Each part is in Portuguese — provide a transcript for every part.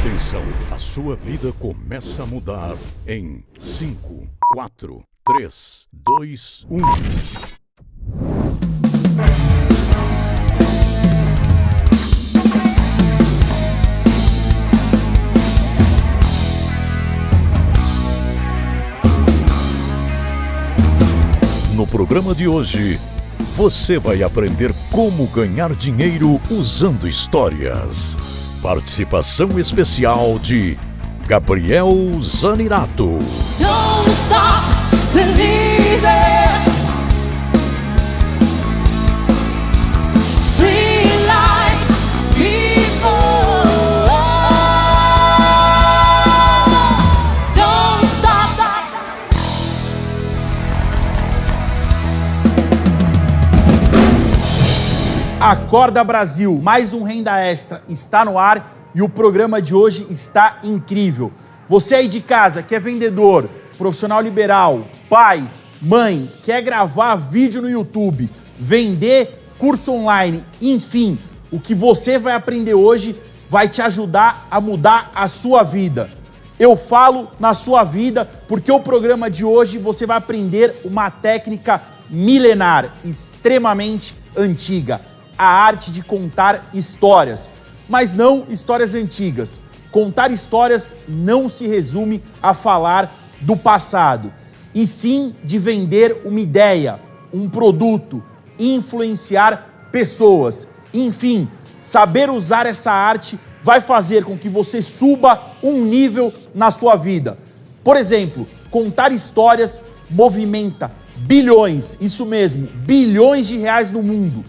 Atenção, a sua vida começa a mudar em 5, 4, 3, 2, 1. No programa de hoje, você vai aprender como ganhar dinheiro usando histórias. Participação especial de Gabriel Zanerato. Don't stop believing. Street lights, people. Don't stop. Acorda Brasil, mais um Renda Extra está no ar e o programa de hoje está incrível. Você aí de casa que é vendedor, profissional liberal, pai, mãe, quer gravar vídeo no YouTube, vender curso online, enfim, o que você vai aprender hoje vai te ajudar a mudar a sua vida. Eu falo na sua vida porque o programa de hoje você vai aprender uma técnica milenar, extremamente antiga. A arte de contar histórias, mas não histórias antigas. Contar histórias não se resume a falar do passado, e sim de vender uma ideia, um produto, influenciar pessoas. Enfim, saber usar essa arte vai fazer com que você suba um nível na sua vida. Por exemplo, contar histórias movimenta bilhões, isso mesmo, bilhões de reais no mundo.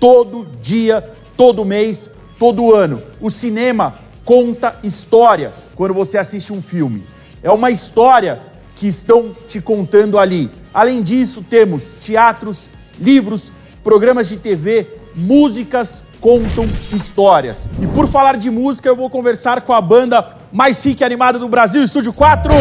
Todo dia, todo mês, todo ano. O cinema conta história quando você assiste um filme. É uma história que estão te contando ali. Além disso, temos teatros, livros, programas de TV, músicas contam histórias. E por falar de música, eu vou conversar com a banda mais chique e animada do Brasil, Estúdio 4.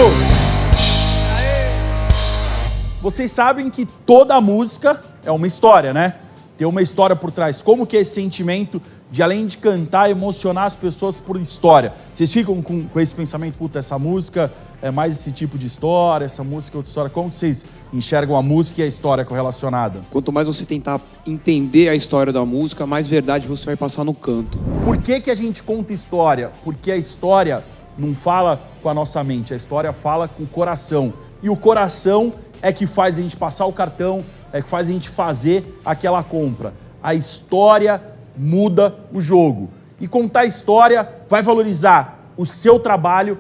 Vocês sabem que toda música é uma história, né? Tem uma história por trás. Como que é esse sentimento de, além de cantar, emocionar as pessoas por história? Vocês ficam com esse pensamento, puta, essa música é mais esse tipo de história, essa música é outra história. Como que vocês enxergam a música e a história correlacionada? Quanto mais você tentar entender a história da música, mais verdade você vai passar no canto. Por que a gente conta história? Porque a história não fala com a nossa mente, a história fala com o coração. E o coração é que faz a gente passar o cartão, é que faz a gente fazer aquela compra. A história muda o jogo. E contar história vai valorizar o seu trabalho,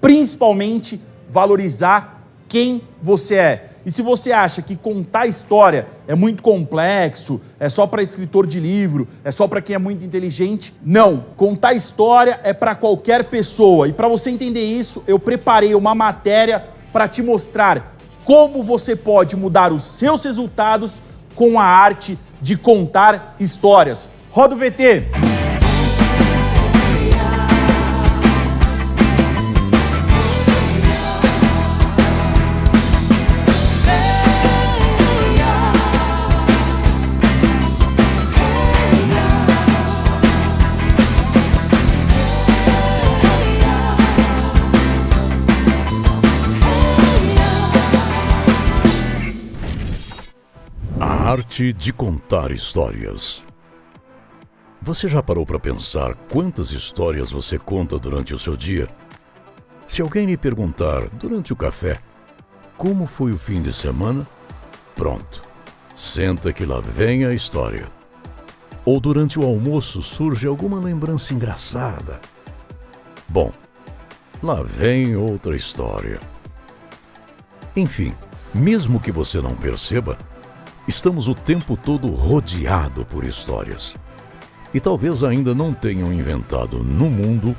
principalmente valorizar quem você é. E se você acha que contar história é muito complexo, é só para escritor de livro, é só para quem é muito inteligente, não. Contar história é para qualquer pessoa. E para você entender isso, eu preparei uma matéria para te mostrar como você pode mudar os seus resultados com a arte de contar histórias. Roda o VT! A arte de contar histórias. Você já parou para pensar quantas histórias você conta durante o seu dia? Se alguém lhe perguntar durante o café como foi o fim de semana, pronto, senta que lá vem a história. Ou durante o almoço surge alguma lembrança engraçada. Bom, lá vem outra história. Enfim, mesmo que você não perceba, estamos o tempo todo rodeado por histórias. E talvez ainda não tenham inventado no mundo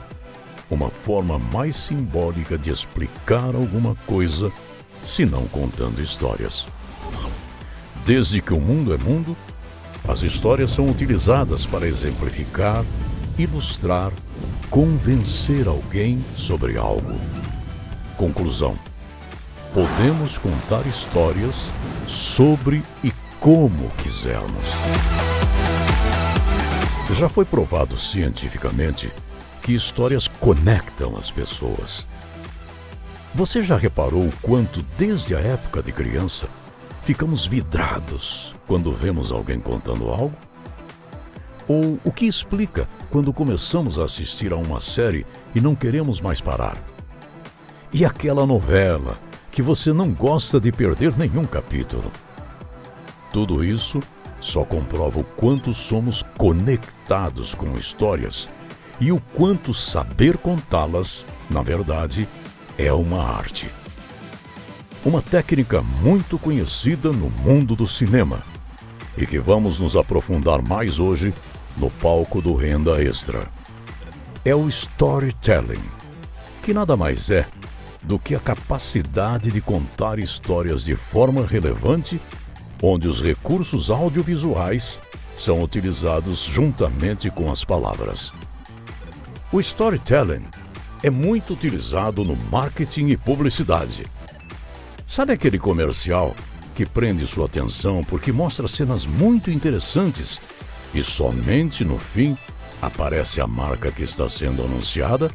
uma forma mais simbólica de explicar alguma coisa, senão contando histórias. Desde que o mundo é mundo, as histórias são utilizadas para exemplificar, ilustrar, convencer alguém sobre algo. Conclusão: podemos contar histórias sobre e como quisermos. Já foi provado cientificamente que histórias conectam as pessoas. Você já reparou o quanto, desde a época de criança, ficamos vidrados quando vemos alguém contando algo? Ou o que explica quando começamos a assistir a uma série e não queremos mais parar? E aquela novela que você não gosta de perder nenhum capítulo? Tudo isso só comprova o quanto somos conectados com histórias e o quanto saber contá-las, na verdade, é uma arte. Uma técnica muito conhecida no mundo do cinema e que vamos nos aprofundar mais hoje no palco do Renda Extra. É o storytelling, que nada mais é do que a capacidade de contar histórias de forma relevante, onde os recursos audiovisuais são utilizados juntamente com as palavras. O storytelling é muito utilizado no marketing e publicidade. Sabe aquele comercial que prende sua atenção porque mostra cenas muito interessantes e somente no fim aparece a marca que está sendo anunciada?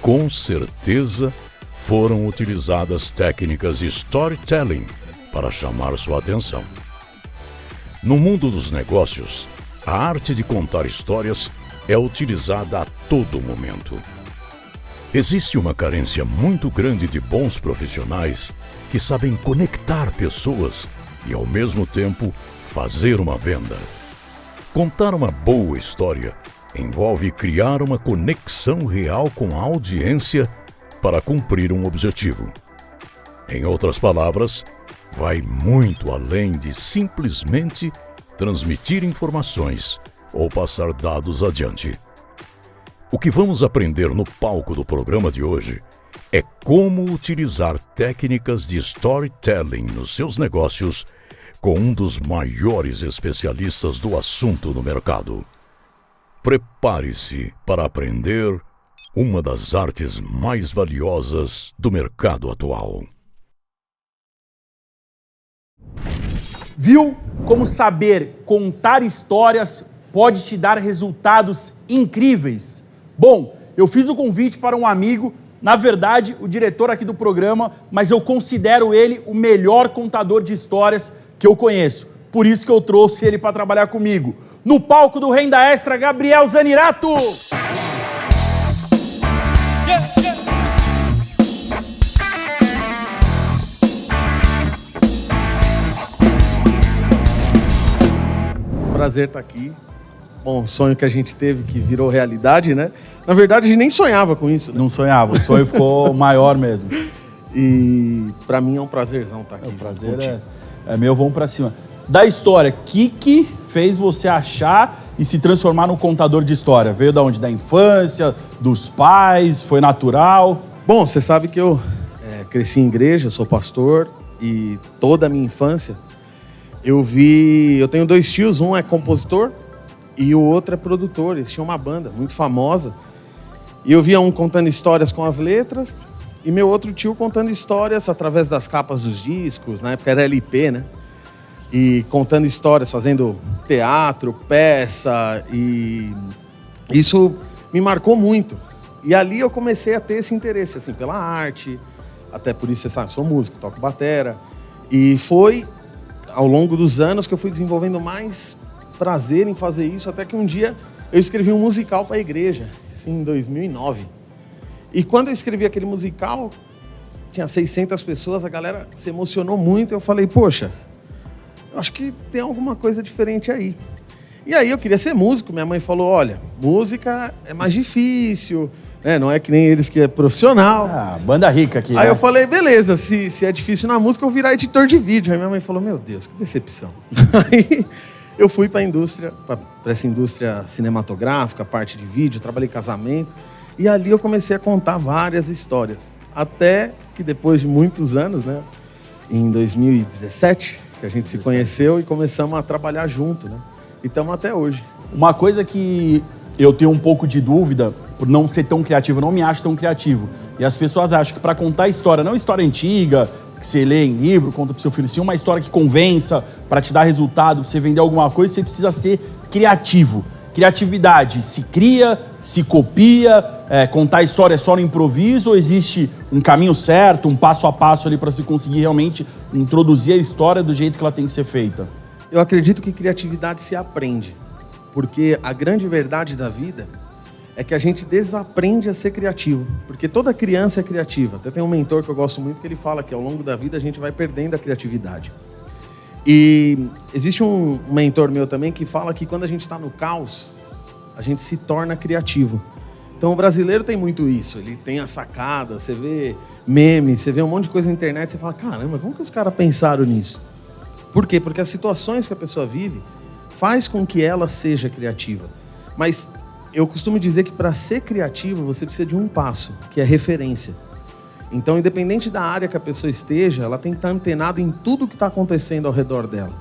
Com certeza foram utilizadas técnicas de storytelling para chamar sua atenção. No mundo dos negócios, a arte de contar histórias é utilizada a todo momento. Existe uma carência muito grande de bons profissionais que sabem conectar pessoas e, ao mesmo tempo, fazer uma venda. Contar uma boa história envolve criar uma conexão real com a audiência para cumprir um objetivo. Em outras palavras, vai muito além de simplesmente transmitir informações ou passar dados adiante. O que vamos aprender no palco do programa de hoje é como utilizar técnicas de storytelling nos seus negócios com um dos maiores especialistas do assunto no mercado. Prepare-se para aprender uma das artes mais valiosas do mercado atual. Viu como saber contar histórias pode te dar resultados incríveis? Bom, eu fiz o convite para um amigo, na verdade, o diretor aqui do programa, mas eu considero ele o melhor contador de histórias que eu conheço. Por isso que eu trouxe ele para trabalhar comigo. No palco do Renda Extra, Gabriel Zanirato! Prazer estar aqui. Bom, sonho que a gente teve que virou realidade, né? Na verdade, a gente nem sonhava com isso, né? Não sonhava, o sonho ficou maior mesmo. E pra mim é um prazerzão estar aqui. O prazer é meu, vamos pra cima. Da história, o que fez você achar e se transformar num contador de história? Veio da onde? Da infância, dos pais, foi natural? Bom, você sabe que eu cresci em igreja, sou pastor, e toda a minha infância eu tenho 2 tios, um é compositor e o outro é produtor. Eles tinham uma banda muito famosa e eu via um contando histórias com as letras e meu outro tio contando histórias através das capas dos discos. Na época era LP, né? E contando histórias, fazendo teatro, peça, e isso me marcou muito. E ali eu comecei a ter esse interesse assim, pela arte, até por isso você sabe, sou músico, toco batera, e foi ao longo dos anos que eu fui desenvolvendo mais prazer em fazer isso, até que um dia eu escrevi um musical para a igreja, assim, em 2009. E quando eu escrevi aquele musical, tinha 600 pessoas, a galera se emocionou muito, eu falei, poxa, acho que tem alguma coisa diferente aí. E aí eu queria ser músico, minha mãe falou, olha, música é mais difícil, né? Não é que nem eles que é profissional. Ah, banda rica aqui. Aí né? eu falei, beleza, se é difícil na música, eu vou virar editor de vídeo. Aí minha mãe falou, meu Deus, que decepção. Aí eu fui para a indústria, para essa indústria cinematográfica, parte de vídeo, trabalhei em casamento, e ali eu comecei a contar várias histórias. Até que depois de muitos anos, né, em 2017, que a gente se conheceu e começamos a trabalhar junto, né? E estamos até hoje. Uma coisa que eu tenho um pouco de dúvida, por não ser tão criativo, eu não me acho tão criativo. E as pessoas acham que para contar história, não história antiga, que você lê em livro, conta pro seu filho, sim, uma história que convença, para te dar resultado, pra você vender alguma coisa, você precisa ser criativo. Criatividade se cria, se copia, contar a história só no improviso, ou existe um caminho certo, um passo a passo ali para se conseguir realmente introduzir a história do jeito que ela tem que ser feita? Eu acredito que criatividade se aprende, porque a grande verdade da vida é que a gente desaprende a ser criativo, porque toda criança é criativa. Até tem um mentor que eu gosto muito que ele fala que ao longo da vida a gente vai perdendo a criatividade. E existe um mentor meu também que fala que quando a gente está no caos, a gente se torna criativo. Então o brasileiro tem muito isso, ele tem a sacada, você vê meme, você vê um monte de coisa na internet, você fala, caramba, como que os caras pensaram nisso? Por quê? Porque as situações que a pessoa vive faz com que ela seja criativa. Mas eu costumo dizer que para ser criativo você precisa de um passo, que é referência. Então, independente da área que a pessoa esteja, ela tem que estar antenada em tudo que está acontecendo ao redor dela.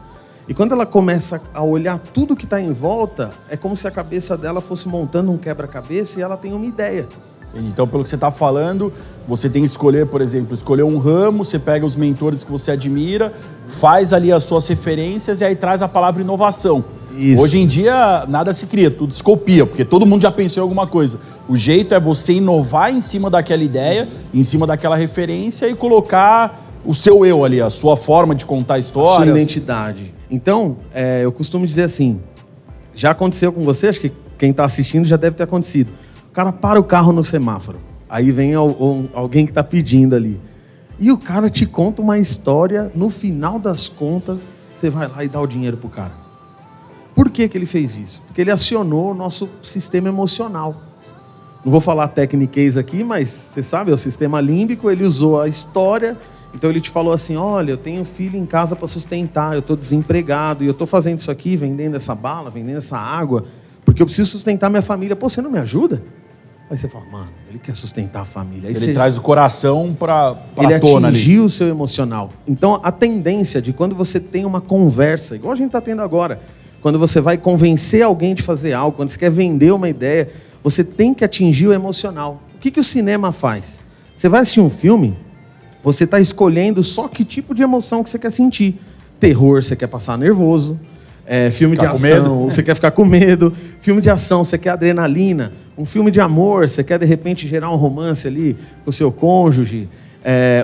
E quando ela começa a olhar tudo que está em volta, é como se a cabeça dela fosse montando um quebra-cabeça e ela tem uma ideia. Então, pelo que você está falando, você tem que escolher, por exemplo, escolher um ramo, você pega os mentores que você admira, faz ali as suas referências e aí traz a palavra inovação. Isso. Hoje em dia, nada se cria, tudo se copia, porque todo mundo já pensou em alguma coisa. O jeito é você inovar em cima daquela ideia, em cima daquela referência e colocar o seu eu ali, a sua forma de contar histórias. A sua identidade. Então, eu costumo dizer assim, já aconteceu com você, acho que quem está assistindo já deve ter acontecido. O cara para o carro no semáforo, aí vem alguém que está pedindo ali. E o cara te conta uma história, no final das contas, você vai lá e dá o dinheiro pro cara. Por que ele fez isso? Porque ele acionou o nosso sistema emocional. Não vou falar tecniquez aqui, mas você sabe, é o sistema límbico, ele usou a história, então ele te falou assim, olha, eu tenho filho em casa para sustentar, eu estou desempregado, e eu estou fazendo isso aqui, vendendo essa bala, vendendo essa água, porque eu preciso sustentar minha família. Pô, você não me ajuda? Aí você fala, mano, ele quer sustentar a família. Aí ele traz o coração para ele tona ali. Atingiu o seu emocional. Então, a tendência de quando você tem uma conversa, igual a gente está tendo agora, quando você vai convencer alguém de fazer algo, quando você quer vender uma ideia, você tem que atingir o emocional. O que o cinema faz? Você vai assistir um filme, você está escolhendo só que tipo de emoção que você quer sentir. Terror, você quer passar nervoso. Filme de ação, você quer ficar com medo. Filme de ação, você quer adrenalina. Um filme de amor, você quer de repente gerar um romance ali com o seu cônjuge.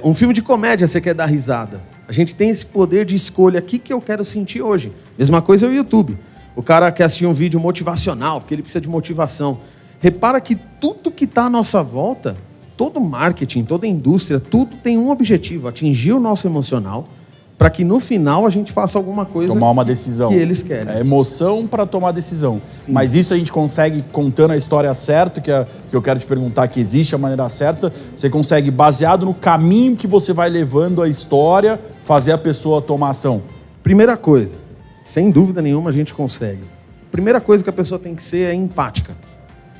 Um filme de comédia, você quer dar risada. A gente tem esse poder de escolha. O que eu quero sentir hoje? Mesma coisa é o YouTube. O cara quer assistir um vídeo motivacional, porque ele precisa de motivação. Repara que tudo que está à nossa volta, todo marketing, toda indústria, tudo tem um objetivo, atingir o nosso emocional, para que no final a gente faça alguma coisa tomar uma decisão que eles querem. É emoção para tomar decisão. Sim. Mas isso a gente consegue, contando a história certa, que eu quero te perguntar, que existe a maneira certa, você consegue, baseado no caminho que você vai levando a história, fazer a pessoa tomar ação. Primeira coisa, sem dúvida nenhuma a gente consegue. Primeira coisa que a pessoa tem que ser é empática.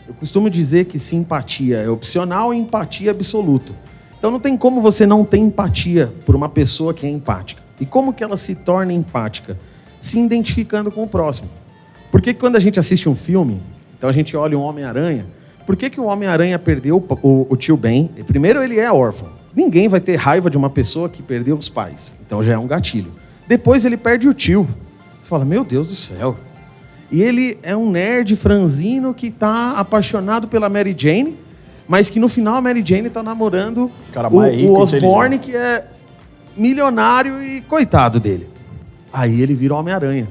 Eu costumo dizer que simpatia é opcional e empatia é absoluto. Então não tem como você não ter empatia por uma pessoa que é empática. E como que ela se torna empática? Se identificando com o próximo. Por que quando a gente assiste um filme, então a gente olha um Homem-Aranha, por que o Homem-Aranha perdeu o tio Ben? Primeiro, ele é órfão. Ninguém vai ter raiva de uma pessoa que perdeu os pais. Então já é um gatilho. Depois ele perde o tio. Você fala, meu Deus do céu. E ele é um nerd franzino que está apaixonado pela Mary Jane, mas que no final a Mary Jane está namorando o Osborn, que é milionário e coitado dele. Aí ele vira o Homem-Aranha.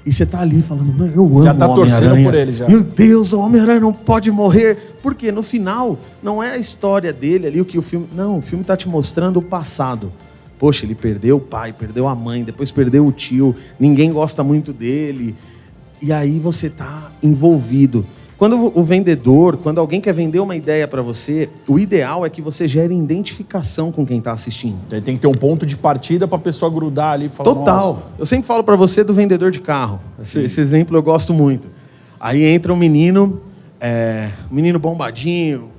E você tá ali falando, não, eu amo já tá o Homem-Aranha. torcendo por ele já. Meu Deus, o Homem-Aranha não pode morrer. Porque no final, não é a história dele ali, o que o filme... Não, o filme tá te mostrando o passado. Poxa, ele perdeu o pai, perdeu a mãe, depois perdeu o tio, ninguém gosta muito dele. E aí você tá envolvido. Quando o vendedor, quando alguém quer vender uma ideia para você, o ideal é que você gere identificação com quem está assistindo. Tem que ter um ponto de partida para a pessoa grudar ali e falar, total. Nossa. Eu sempre falo para você do vendedor de carro. Esse exemplo eu gosto muito. Aí entra um menino bombadinho,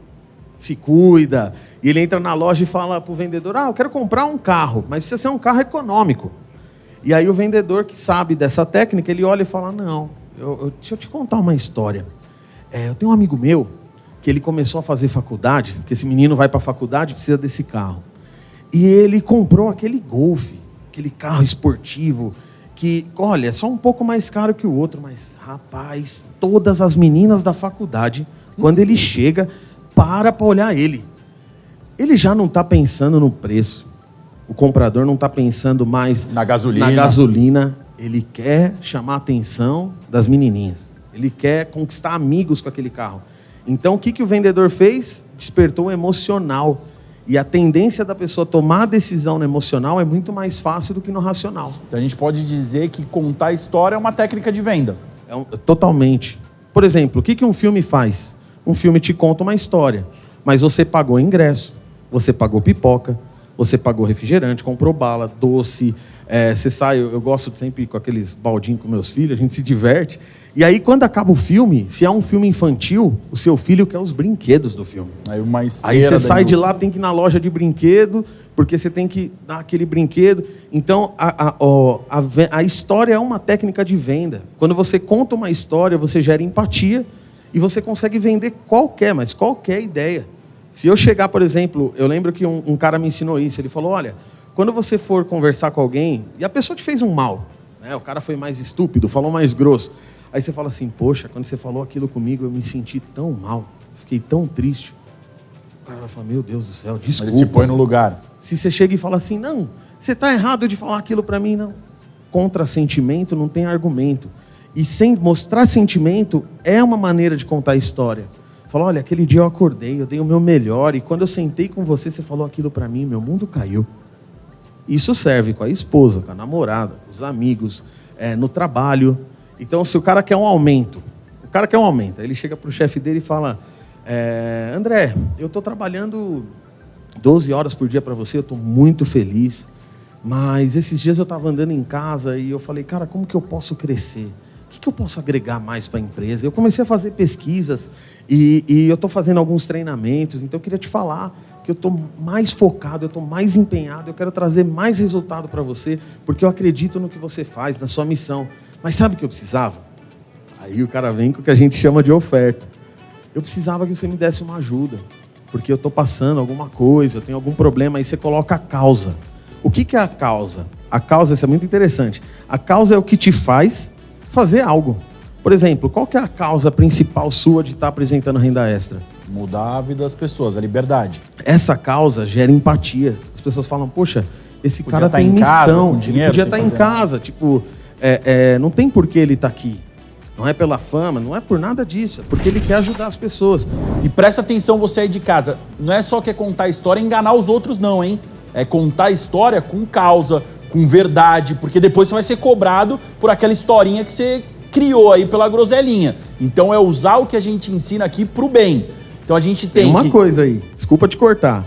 se cuida, e ele entra na loja e fala pro vendedor, eu quero comprar um carro, mas precisa ser um carro econômico. E aí o vendedor que sabe dessa técnica, ele olha e fala, não, deixa eu te contar uma história. Eu tenho um amigo meu que ele começou a fazer faculdade, que esse menino vai para a faculdade e precisa desse carro. E ele comprou aquele Golf, aquele carro esportivo, que, olha, é só um pouco mais caro que o outro, mas, rapaz, todas as meninas da faculdade Quando ele chega, para olhar ele. Ele já não está pensando no preço. O comprador não está pensando mais Na gasolina. na gasolina. Ele quer chamar a atenção das menininhas. Ele quer conquistar amigos com aquele carro. Então, o que o vendedor fez? Despertou o emocional. E a tendência da pessoa tomar a decisão no emocional é muito mais fácil do que no racional. Então a gente pode dizer que contar história é uma técnica de venda. Totalmente. Por exemplo, o que um filme faz? Um filme te conta uma história, mas você pagou ingresso, você pagou pipoca, você pagou refrigerante, comprou bala, doce, você sai, eu gosto sempre com aqueles baldinhos com meus filhos, a gente se diverte. E aí, quando acaba o filme, se é um filme infantil, o seu filho quer os brinquedos do filme. Aí você sai de lá, tem que ir na loja de brinquedo, porque você tem que dar aquele brinquedo. Então, a história é uma técnica de venda. Quando você conta uma história, você gera empatia e você consegue vender qualquer ideia. Se eu chegar, por exemplo, eu lembro que um cara me ensinou isso. Ele falou, olha, quando você for conversar com alguém e a pessoa te fez um mal, né? O cara foi mais estúpido, falou mais grosso. Aí você fala assim, poxa, quando você falou aquilo comigo, eu me senti tão mal, fiquei tão triste. O cara vai falar, meu Deus do céu, desculpa. Ele se põe no lugar. Se você chega e fala assim, não, você está errado de falar aquilo para mim, não. Contra sentimento não tem argumento. E sem mostrar sentimento é uma maneira de contar a história. Fala, olha, aquele dia eu acordei, eu dei o meu melhor, e quando eu sentei com você, você falou aquilo para mim, meu mundo caiu. Isso serve com a esposa, com a namorada, com os amigos, no trabalho. Então, se o cara quer um aumento, ele chega para o chefe dele e fala, André, eu estou trabalhando 12 horas por dia para você, eu estou muito feliz, mas esses dias eu estava andando em casa e eu falei, cara, como que eu posso crescer? O que eu posso agregar mais para a empresa? Eu comecei a fazer pesquisas e eu estou fazendo alguns treinamentos, então eu queria te falar que eu estou mais focado, eu estou mais empenhado, eu quero trazer mais resultado para você, porque eu acredito no que você faz, na sua missão. Mas sabe o que eu precisava? Aí o cara vem com o que a gente chama de oferta. Eu precisava que você me desse uma ajuda, porque eu estou passando alguma coisa, eu tenho algum problema, aí você coloca a causa. O que é a causa? A causa, isso é muito interessante. A causa é o que te faz fazer algo. Por exemplo, qual que é a causa principal sua de estar apresentando renda extra? Mudar a vida das pessoas, a liberdade. Essa causa gera empatia. As pessoas falam, poxa, esse Podia cara tá tem em casa, missão, com dinheiro, ele podia sem estar em fazer casa, tipo, não tem por que ele estar aqui. Não é pela fama, não é por nada disso, é porque ele quer ajudar as pessoas. E presta atenção você aí de casa, não é só que contar a história e enganar os outros não, hein? É contar a história com causa, com verdade, porque depois você vai ser cobrado por aquela historinha que você criou aí pela groselinha. Então é usar o que a gente ensina aqui pro bem. Então a gente tem uma coisa aí, desculpa te cortar.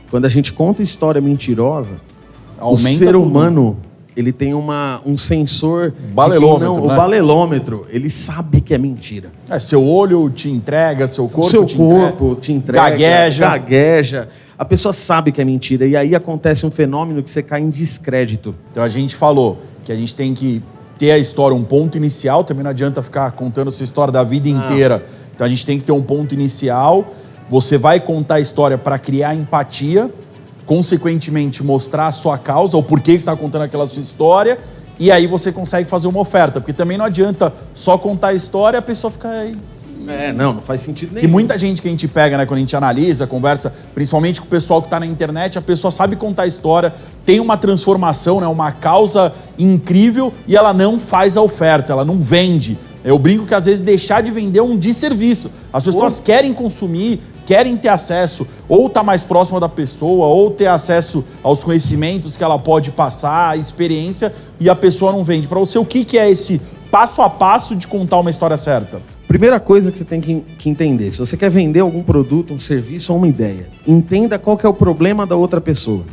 Quando a gente conta história mentirosa, Aumenta o ser tudo. humano, ele tem um sensor... Balelômetro, O né? balelômetro, ele sabe que é mentira. Seu olho te entrega, seu corpo Seu te corpo te entrega, gagueja. A pessoa sabe que é mentira. E aí acontece um fenômeno que você cai em descrédito. Então a gente falou que a gente tem que ter a história, um ponto inicial, também não adianta ficar contando sua história da vida inteira. Então a gente tem que ter um ponto inicial, você vai contar a história para criar empatia, consequentemente mostrar a sua causa, o porquê que você está contando aquela sua história, e aí você consegue fazer uma oferta, porque também não adianta só contar a história e a pessoa ficar aí... Não faz sentido nenhum. Que muita gente que a gente pega, né, quando a gente analisa, conversa, principalmente com o pessoal que está na internet, a pessoa sabe contar a história, tem uma transformação, né, uma causa incrível e ela não faz a oferta, ela não vende. Eu brinco que às vezes deixar de vender é um desserviço. As pessoas querem consumir, querem ter acesso, ou estar mais próxima da pessoa, ou ter acesso aos conhecimentos que ela pode passar, a experiência, e a pessoa não vende. Para você, o que é esse passo a passo de contar uma história certa? Primeira coisa que você tem que entender, se você quer vender algum produto, um serviço ou uma ideia, entenda qual que é o problema da outra pessoa.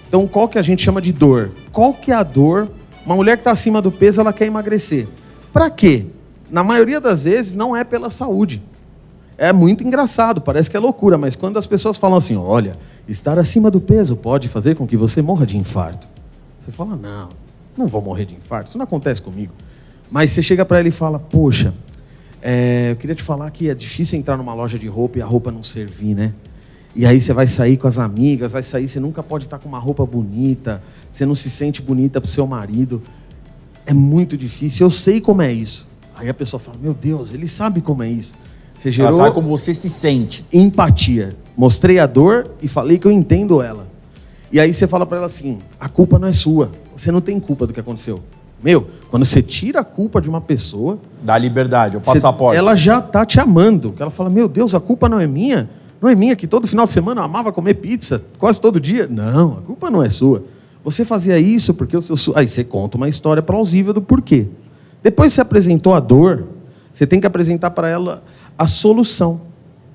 Então, qual que a gente chama de dor? Qual que é a dor? Uma mulher que está acima do peso, ela quer emagrecer. Para quê? Na maioria das vezes, não é pela saúde. É muito engraçado, parece que é loucura, mas quando as pessoas falam assim, olha, estar acima do peso pode fazer com que você morra de infarto. Você fala, não vou morrer de infarto, isso não acontece comigo. Mas você chega para ela e fala, poxa, eu queria te falar que é difícil entrar numa loja de roupa e a roupa não servir, né? E aí você vai sair com as amigas, você nunca pode estar com uma roupa bonita, você não se sente bonita pro seu marido. É muito difícil, eu sei como é isso. Aí a pessoa fala, meu Deus, ele sabe como é isso. Você gerou Ela sabe como você se sente. empatia. Mostrei a dor e falei que eu entendo ela. E aí você fala pra ela assim, a culpa não é sua. Você não tem culpa do que aconteceu. Meu, quando você tira a culpa de uma pessoa... Dá liberdade, o passaporte. ela já tá te amando. Ela fala, meu Deus, a culpa não é minha? Não é minha que todo final de semana eu amava comer pizza, quase todo dia? Não, a culpa não é sua. Você fazia isso porque o seu... Aí você conta uma história plausível do porquê. Depois você apresentou a dor, você tem que apresentar para ela a solução.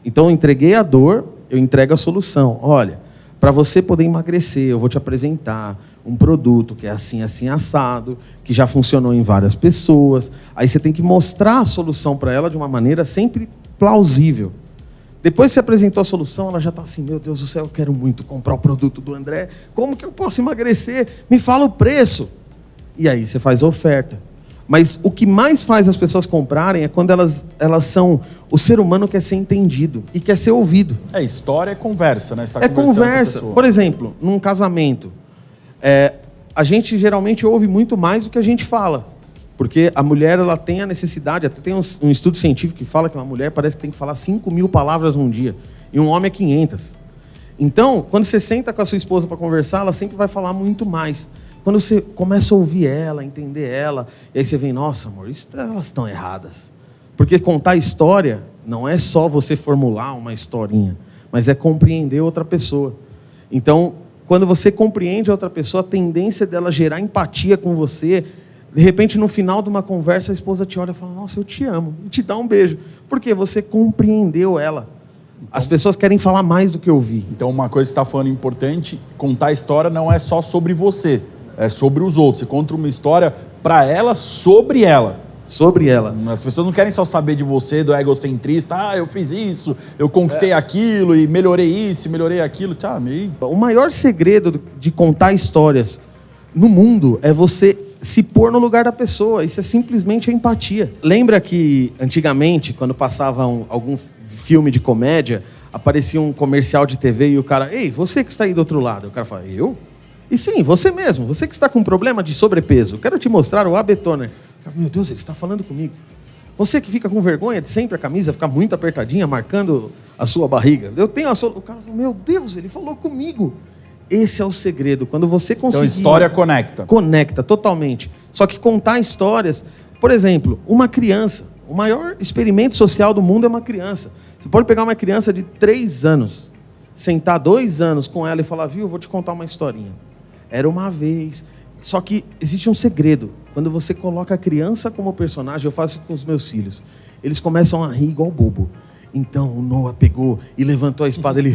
Então eu entreguei a dor, eu entrego a solução. Olha, para você poder emagrecer, eu vou te apresentar um produto que é assim, assim, assado, que já funcionou em várias pessoas. Aí você tem que mostrar a solução para ela de uma maneira sempre plausível. Depois que você apresentou a solução, ela já está assim, meu Deus do céu, eu quero muito comprar o produto do André. Como que eu posso emagrecer? Me fala o preço. E aí você faz a oferta. Mas o que mais faz as pessoas comprarem é quando elas são... O ser humano quer ser entendido e quer ser ouvido. História é conversa, né? Você tá É conversando conversa. com a pessoa. Por exemplo, num casamento, a gente geralmente ouve muito mais do que a gente fala. Porque a mulher, ela tem a necessidade, até tem um estudo científico que fala que uma mulher parece que tem que falar 5.000 palavras num dia. E um homem é 500. Então, quando você senta com a sua esposa para conversar, ela sempre vai falar muito mais. Quando você começa a ouvir ela, entender ela, e aí você vem, nossa, amor, elas estão erradas. Porque contar história não é só você formular uma historinha, mas é compreender outra pessoa. Então, quando você compreende a outra pessoa, a tendência dela gerar empatia com você, de repente, no final de uma conversa, a esposa te olha e fala, nossa, eu te amo, e te dá um beijo. Porque você compreendeu ela. As pessoas querem falar mais do que ouvir. Então, uma coisa que você está falando importante, contar a história não é só sobre você, é sobre os outros. Você conta uma história para ela, sobre ela. Sobre ela. As pessoas não querem só saber de você, do egocentrista. Eu fiz isso, eu conquistei aquilo, e melhorei isso, melhorei aquilo. O maior segredo de contar histórias no mundo é você se pôr no lugar da pessoa. Isso é simplesmente a empatia. Lembra que, antigamente, quando passava algum filme de comédia, aparecia um comercial de TV e o cara, ei, você que está aí do outro lado. O cara fala, eu? E sim, você mesmo, você que está com problema de sobrepeso. Quero te mostrar o AB Toner. Meu Deus, ele está falando comigo. Você que fica com vergonha de sempre a camisa ficar muito apertadinha, marcando a sua barriga. Eu tenho a solução. O cara fala, meu Deus, ele falou comigo. Esse é o segredo. Quando você conseguir... Então, história conecta. Conecta, totalmente. Só que contar histórias... Por exemplo, uma criança. O maior experimento social do mundo é uma criança. Você pode pegar uma criança de 3 anos, sentar 2 anos com ela e falar, viu, eu vou te contar uma historinha. Era uma vez... Só que existe um segredo. Quando você coloca a criança como personagem, eu faço isso com os meus filhos. Eles começam a rir igual bobo. Então o Noah pegou e levantou a espada. Ele,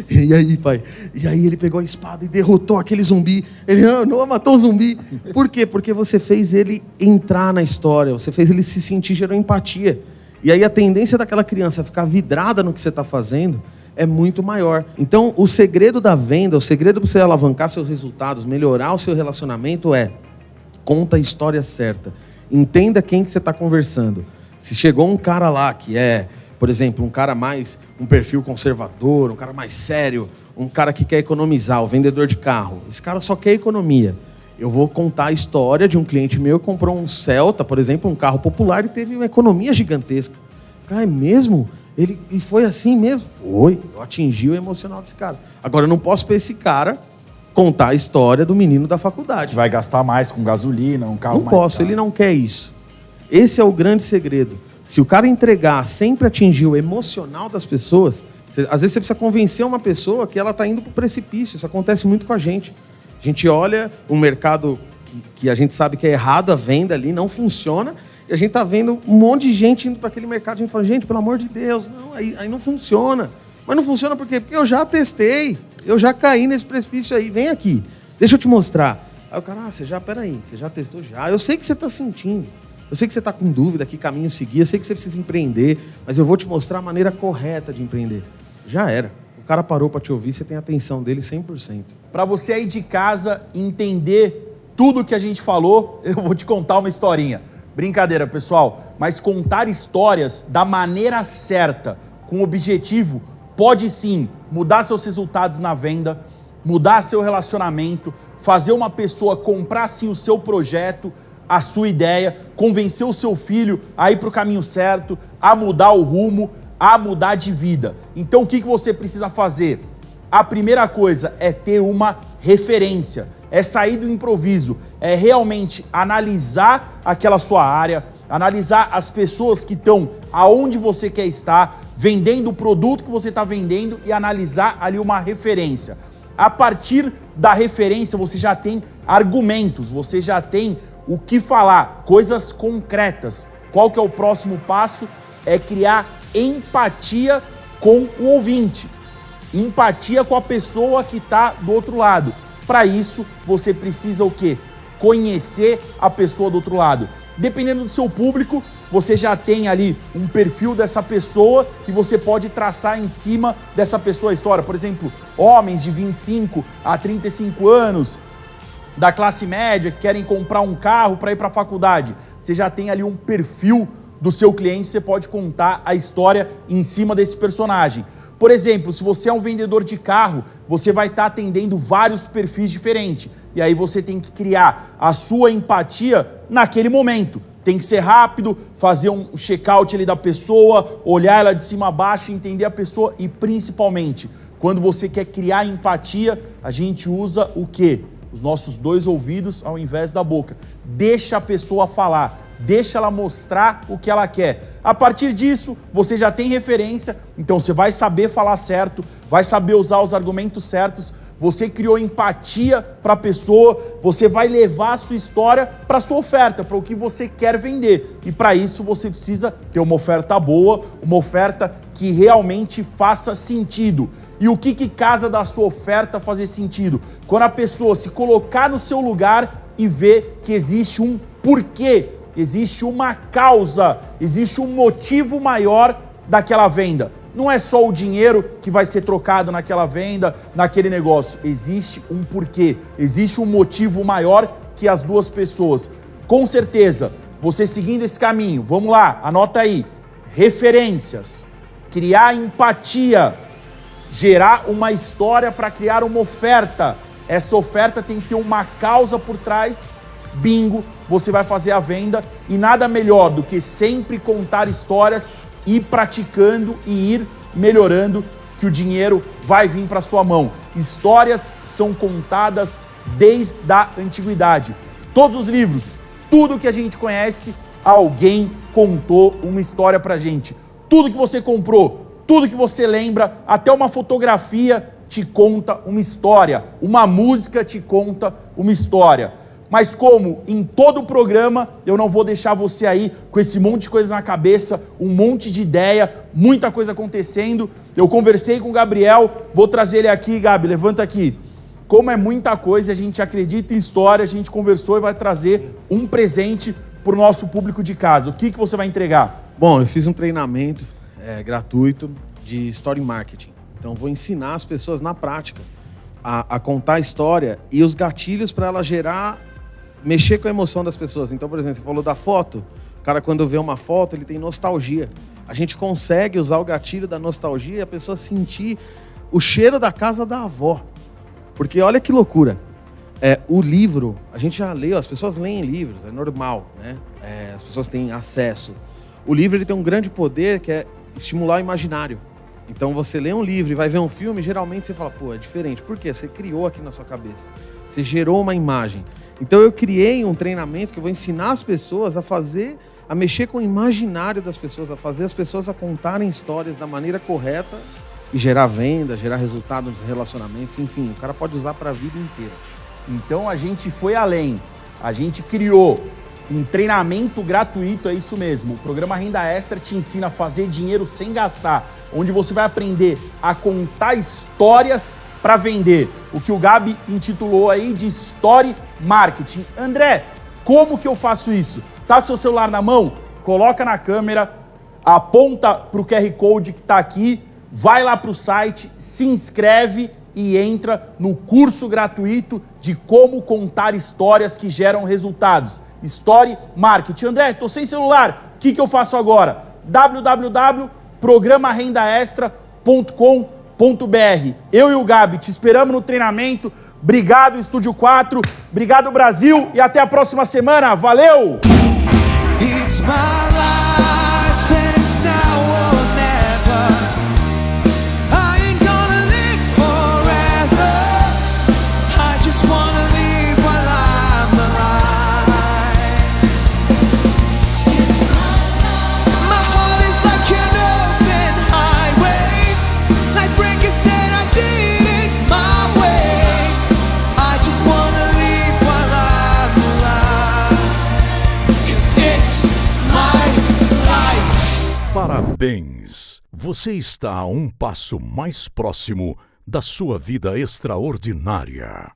e aí, pai? E aí ele pegou a espada e derrotou aquele zumbi. Ele, Noah matou o zumbi. Por quê? Porque você fez ele entrar na história. Você fez ele se sentir, gerou empatia. E aí a tendência daquela criança ficar vidrada no que você está fazendo é muito maior. Então, o segredo da venda, o segredo para você alavancar seus resultados, melhorar o seu relacionamento é conta a história certa. Entenda quem que você está conversando. Se chegou um cara lá que é, por exemplo, um cara mais, um perfil conservador, um cara mais sério, um cara que quer economizar, o vendedor de carro. Esse cara só quer economia. Eu vou contar a história de um cliente meu que comprou um Celta, por exemplo, um carro popular, e teve uma economia gigantesca. Cara, é mesmo? E foi assim mesmo? Foi. Eu atingi o emocional desse cara. Agora, eu não posso para esse cara contar a história do menino da faculdade. Vai gastar mais com gasolina, um carro não mais posso, caro. Ele não quer isso. Esse é o grande segredo. Se o cara entregar, sempre atingir o emocional das pessoas, às vezes você precisa convencer uma pessoa que ela está indo para o precipício. Isso acontece muito com a gente. A gente olha um mercado que a gente sabe que é errado, a venda ali não funciona, e a gente está vendo um monte de gente indo para aquele mercado. A gente fala, gente, pelo amor de Deus, não, aí não funciona. Mas não funciona por quê? Porque eu já testei, eu já caí nesse precipício aí, vem aqui, deixa eu te mostrar. Aí o cara, você já testou já, eu sei que você está sentindo, eu sei que você está com dúvida, que caminho seguir, eu sei que você precisa empreender, mas eu vou te mostrar a maneira correta de empreender. Já era. O cara parou para te ouvir, você tem a atenção dele 100%. Para você aí de casa entender tudo que a gente falou, eu vou te contar uma historinha. Brincadeira, pessoal, mas contar histórias da maneira certa, com objetivo, pode sim mudar seus resultados na venda, mudar seu relacionamento, fazer uma pessoa comprar sim o seu projeto, a sua ideia, convencer o seu filho a ir para o caminho certo, a mudar o rumo, a mudar de vida. Então o que você precisa fazer? A primeira coisa é ter uma referência, é sair do improviso, é realmente analisar aquela sua área, analisar as pessoas que estão aonde você quer estar, vendendo o produto que você está vendendo e analisar ali uma referência. A partir da referência você já tem argumentos, você já tem o que falar, coisas concretas. Qual que é o próximo passo? É criar empatia com o ouvinte. Empatia com a pessoa que está do outro lado. Para isso, você precisa o quê? Conhecer a pessoa do outro lado. Dependendo do seu público, você já tem ali um perfil dessa pessoa e você pode traçar em cima dessa pessoa a história. Por exemplo, homens de 25 a 35 anos, da classe média, que querem comprar um carro para ir para a faculdade. Você já tem ali um perfil do seu cliente, você pode contar a história em cima desse personagem. Por exemplo, se você é um vendedor de carro, você vai estar atendendo vários perfis diferentes. E aí você tem que criar a sua empatia naquele momento. Tem que ser rápido, fazer um check-out ali da pessoa, olhar ela de cima a baixo, entender a pessoa e principalmente, quando você quer criar empatia, a gente usa o quê? Os nossos 2 ouvidos ao invés da boca. Deixa a pessoa falar, deixa ela mostrar o que ela quer. A partir disso, você já tem referência, então você vai saber falar certo, vai saber usar os argumentos certos, você criou empatia para a pessoa, você vai levar a sua história para a sua oferta, para o que você quer vender. E para isso você precisa ter uma oferta boa, uma oferta que realmente faça sentido. E o que casa da sua oferta fazer sentido? Quando a pessoa se colocar no seu lugar e ver que existe um porquê, existe uma causa, existe um motivo maior daquela venda. Não é só o dinheiro que vai ser trocado naquela venda, naquele negócio. Existe um porquê, existe um motivo maior que as duas pessoas. Com certeza, você seguindo esse caminho, vamos lá, anota aí. Referências, criar empatia, gerar uma história para criar uma oferta. Essa oferta tem que ter uma causa por trás. Bingo, você vai fazer a venda e nada melhor do que sempre contar histórias, ir praticando e ir melhorando, que o dinheiro vai vir para sua mão. Histórias são contadas desde a antiguidade. Todos os livros, tudo que a gente conhece, alguém contou uma história pra gente. Tudo que você comprou, tudo que você lembra, até uma fotografia te conta uma história, uma música te conta uma história. Mas como em todo o programa, eu não vou deixar você aí com esse monte de coisa na cabeça, um monte de ideia, muita coisa acontecendo. Eu conversei com o Gabriel, vou trazer ele aqui, Gabi, levanta aqui. Como é muita coisa, a gente acredita em história, a gente conversou e vai trazer um presente para o nosso público de casa. O que você vai entregar? Bom, eu fiz um treinamento gratuito de Story Marketing. Então, vou ensinar as pessoas na prática a contar a história e os gatilhos para ela mexer com a emoção das pessoas. Então, por exemplo, você falou da foto. O cara, quando vê uma foto, ele tem nostalgia. A gente consegue usar o gatilho da nostalgia e a pessoa sentir o cheiro da casa da avó. Porque olha que loucura. O livro, a gente já leu, as pessoas leem livros, é normal, né? As pessoas têm acesso. O livro ele tem um grande poder que é estimular o imaginário. Então você lê um livro e vai ver um filme, geralmente você fala, pô, é diferente. Por quê? Você criou aqui na sua cabeça. Você gerou uma imagem. Então eu criei um treinamento que eu vou ensinar as pessoas a mexer com o imaginário das pessoas, a fazer as pessoas a contarem histórias da maneira correta e gerar venda, gerar resultado nos relacionamentos, enfim, o cara pode usar para a vida inteira. Então a gente foi além, a gente criou um treinamento gratuito, é isso mesmo. O programa Renda Extra te ensina a fazer dinheiro sem gastar, onde você vai aprender a contar histórias para vender. O que o Gabi intitulou aí de Story Marketing. André, como que eu faço isso? Tá com seu celular na mão? Coloca na câmera, aponta para o QR Code que está aqui, vai lá para o site, se inscreve e entra no curso gratuito de como contar histórias que geram resultados. Story Marketing. André, tô sem celular, o que eu faço agora? www.programarendaextra.com.br. Eu e o Gabi te esperamos no treinamento. Obrigado, Estúdio 4. Obrigado, Brasil. E até a próxima semana. Valeu! It's my life and it's now or never. Parabéns! Você está a um passo mais próximo da sua vida extraordinária.